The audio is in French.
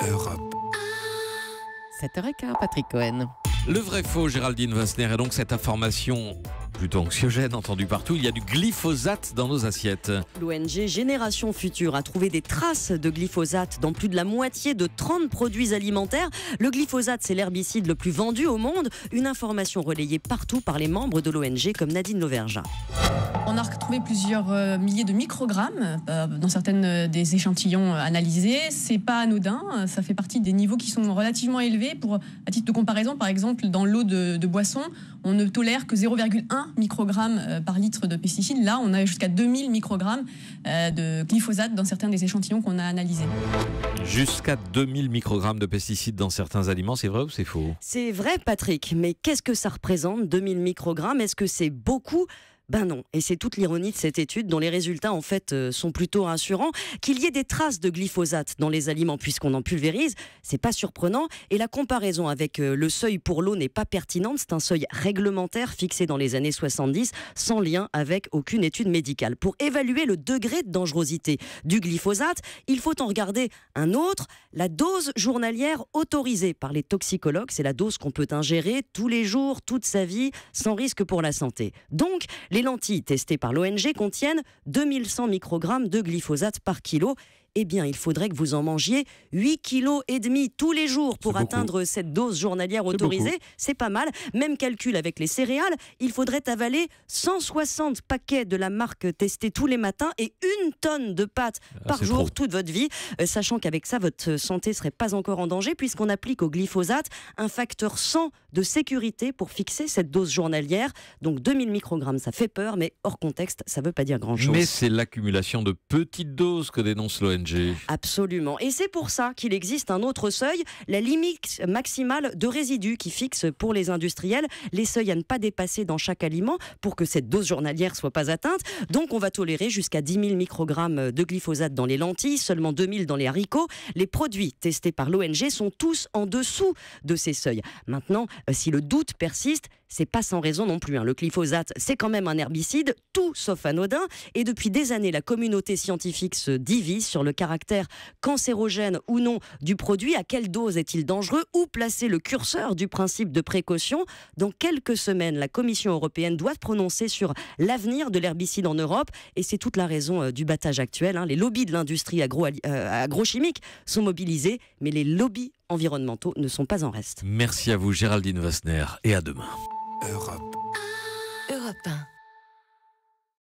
Europe. 7h15, Patrick Cohen. Le vrai faux, Géraldine Wassner, et donc cette information plutôt anxiogène entendue partout, il y a du glyphosate dans nos assiettes. L'ONG Génération Future a trouvé des traces de glyphosate dans plus de la moitié de 30 produits alimentaires. Le glyphosate, c'est l'herbicide le plus vendu au monde. Une information relayée partout par les membres de l'ONG comme Nadine Lauvergeat. On a retrouvé plusieurs milliers de microgrammes dans certaines des échantillons analysés. C'est pas anodin, ça fait partie des niveaux qui sont relativement élevés. À titre de comparaison, par exemple, dans l'eau de boisson, on ne tolère que 0,1 microgrammes par litre de pesticides. Là, on a jusqu'à 2000 microgrammes de glyphosate dans certains des échantillons qu'on a analysés. Jusqu'à 2000 microgrammes de pesticides dans certains aliments, c'est vrai ou c'est faux? C'est vrai, Patrick, mais qu'est-ce que ça représente, 2000 microgrammes? Est-ce que c'est beaucoup ? Ben non, et c'est toute l'ironie de cette étude dont les résultats en fait sont plutôt rassurants. Qu'il y ait des traces de glyphosate dans les aliments puisqu'on en pulvérise, c'est pas surprenant, et la comparaison avec le seuil pour l'eau n'est pas pertinente. C'est un seuil réglementaire fixé dans les années 70 sans lien avec aucune étude médicale. Pour évaluer le degré de dangerosité du glyphosate, il faut en regarder un autre, la dose journalière autorisée par les toxicologues. C'est la dose qu'on peut ingérer tous les jours, toute sa vie, sans risque pour la santé. Donc, les lentilles testées par l'ONG contiennent 2100 microgrammes de glyphosate par kilo. Eh bien, il faudrait que vous en mangiez 8,5 kg tous les jours pour atteindre cette dose journalière autorisée. C'est pas mal. Même calcul avec les céréales, il faudrait avaler 160 paquets de la marque testée tous les matins et 1 tonne de pâtes par jour trop. Toute votre vie. Sachant qu'avec ça, votre santé serait pas encore en danger puisqu'on applique au glyphosate un facteur 100 de sécurité pour fixer cette dose journalière. Donc 2000 microgrammes, ça fait peur, mais hors contexte, ça veut pas dire grand-chose. Mais c'est l'accumulation de petites doses que dénonce l'ONG. Absolument. Et c'est pour ça qu'il existe un autre seuil, la limite maximale de résidus qui fixe pour les industriels les seuils à ne pas dépasser dans chaque aliment pour que cette dose journalière soit pas atteinte. Donc on va tolérer jusqu'à 10 000 microgrammes de glyphosate dans les lentilles, seulement 2000 dans les haricots. Les produits testés par l'ONG sont tous en dessous de ces seuils. Maintenant, si le doute persiste, c'est pas sans raison non plus. Le glyphosate, c'est quand même un herbicide, tout sauf anodin. Et depuis des années, la communauté scientifique se divise sur le caractère cancérogène ou non du produit. À quelle dose est-il dangereux? Où placer le curseur du principe de précaution? Dans quelques semaines, la Commission européenne doit se prononcer sur l'avenir de l'herbicide en Europe. Et c'est toute la raison du battage actuel. Les lobbies de l'industrie agrochimique sont mobilisés, mais les lobbies environnementaux ne sont pas en reste. Merci à vous, Géraldine Wassner, et à demain. Europe 1.